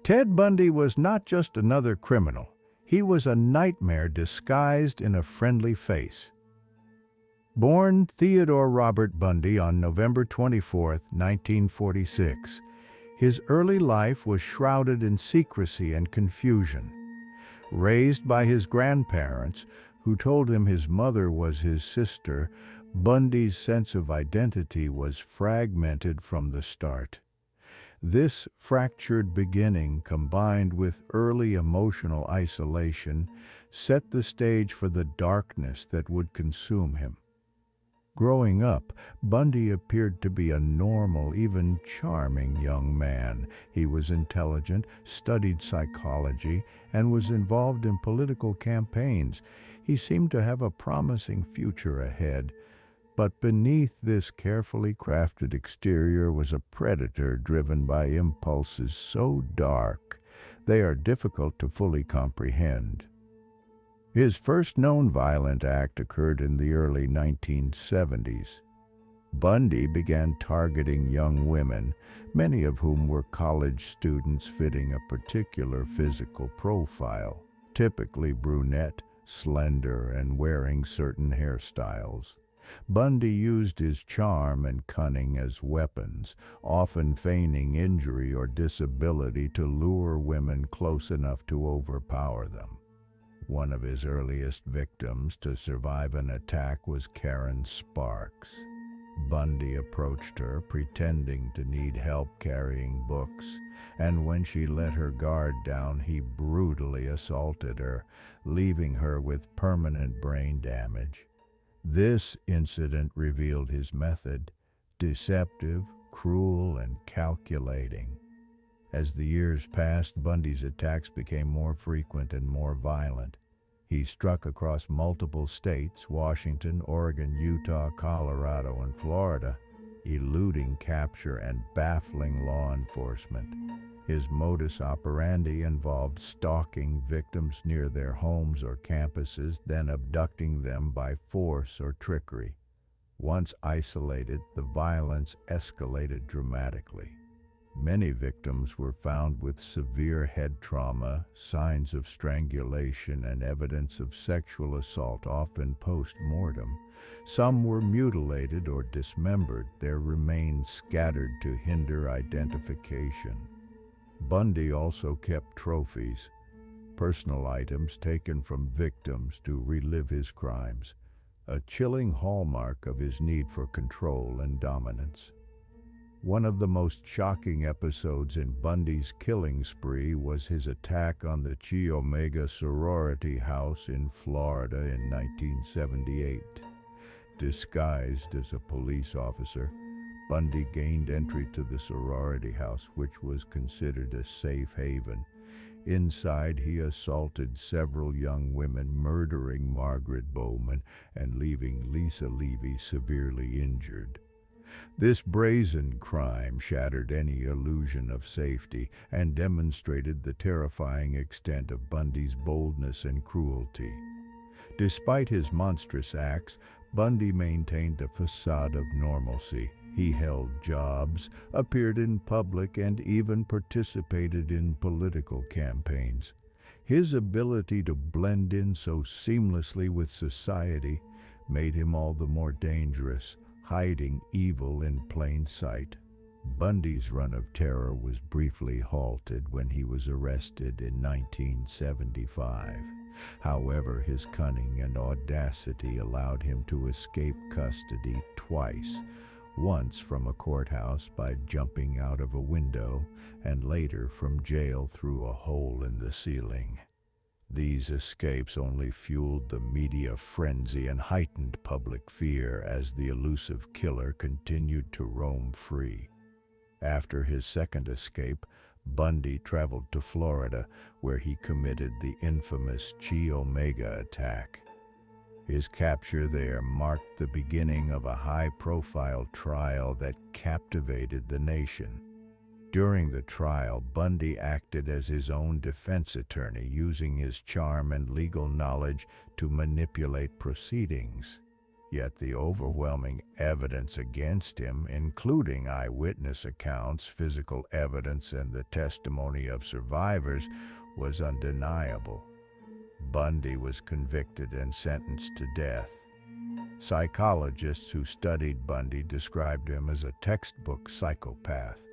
Ted Bundy was not just another criminal. He was a nightmare disguised in a friendly face. Born Theodore Robert Bundy on November 24, 1946, his early life was shrouded in secrecy and confusion. Raised by his grandparents, who told him his mother was his sister, Bundy's sense of identity was fragmented from the start. This fractured beginning, combined with early emotional isolation, set the stage for the darkness that would consume him. Growing up, Bundy appeared to be a normal, even charming young man. He was intelligent, studied psychology, and was involved in political campaigns. He seemed to have a promising future ahead. But beneath this carefully crafted exterior was a predator driven by impulses so dark they are difficult to fully comprehend. His first known violent act occurred in the early 1970s. Bundy began targeting young women, many of whom were college students fitting a particular physical profile, typically brunette, slender, and wearing certain hairstyles. Bundy used his charm and cunning as weapons, often feigning injury or disability to lure women close enough to overpower them. One of his earliest victims to survive an attack was Karen Sparks. Bundy approached her, pretending to need help carrying books, and when she let her guard down, he brutally assaulted her, leaving her with permanent brain damage. This incident revealed his method: deceptive, cruel, and calculating. As the years passed, Bundy's attacks became more frequent and more violent. He struck across multiple states: Washington, Oregon, Utah, Colorado, and Florida, eluding capture and baffling law enforcement. His modus operandi involved stalking victims near their homes or campuses, then abducting them by force or trickery. Once isolated, the violence escalated dramatically. Many victims were found with severe head trauma, signs of strangulation, and evidence of sexual assault, often post-mortem. Some were mutilated or dismembered, their remains scattered to hinder identification. Bundy also kept trophies, personal items taken from victims to relive his crimes, a chilling hallmark of his need for control and dominance. One of the most shocking episodes in Bundy's killing spree was his attack on the Chi Omega sorority house in Florida in 1978. Disguised as a police officer, Bundy gained entry to the sorority house, which was considered a safe haven. Inside, he assaulted several young women, murdering Margaret Bowman and leaving Lisa Levy severely injured. This brazen crime shattered any illusion of safety and demonstrated the terrifying extent of Bundy's boldness and cruelty. Despite his monstrous acts, Bundy maintained a facade of normalcy. He held jobs, appeared in public, and even participated in political campaigns. His ability to blend in so seamlessly with society made him all the more dangerous, hiding evil in plain sight. Bundy's run of terror was briefly halted when he was arrested in 1975. However, his cunning and audacity allowed him to escape custody twice, once from a courthouse by jumping out of a window, and later from jail through a hole in the ceiling. These escapes only fueled the media frenzy and heightened public fear as the elusive killer continued to roam free. After his second escape, Bundy traveled to Florida, where he committed the infamous Chi Omega attack. His capture there marked the beginning of a high-profile trial that captivated the nation. During the trial, Bundy acted as his own defense attorney, using his charm and legal knowledge to manipulate proceedings. Yet the overwhelming evidence against him, including eyewitness accounts, physical evidence, and the testimony of survivors, was undeniable. Bundy was convicted and sentenced to death. Psychologists who studied Bundy described him as a textbook psychopath,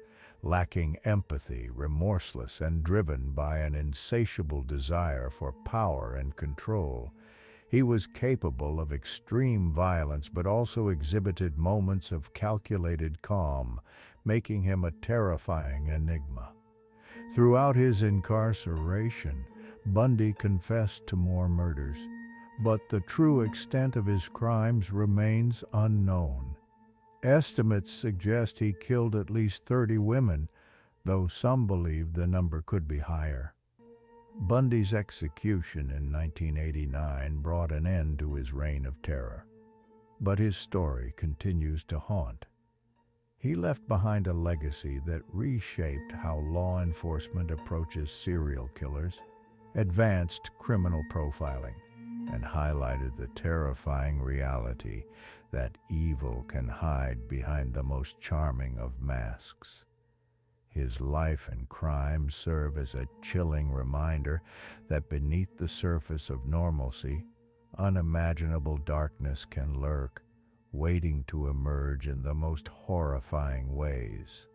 lacking empathy, remorseless, and driven by an insatiable desire for power and control. He was capable of extreme violence, but also exhibited moments of calculated calm, making him a terrifying enigma. Throughout his incarceration, Bundy confessed to more murders, but the true extent of his crimes remains unknown. Estimates suggest he killed at least 30 women, though some believe the number could be higher. Bundy's execution in 1989 brought an end to his reign of terror, but his story continues to haunt. He left behind a legacy that reshaped how law enforcement approaches serial killers, advanced criminal profiling, and highlighted the terrifying reality that evil can hide behind the most charming of masks. His life and crime serve as a chilling reminder that beneath the surface of normalcy, unimaginable darkness can lurk, waiting to emerge in the most horrifying ways.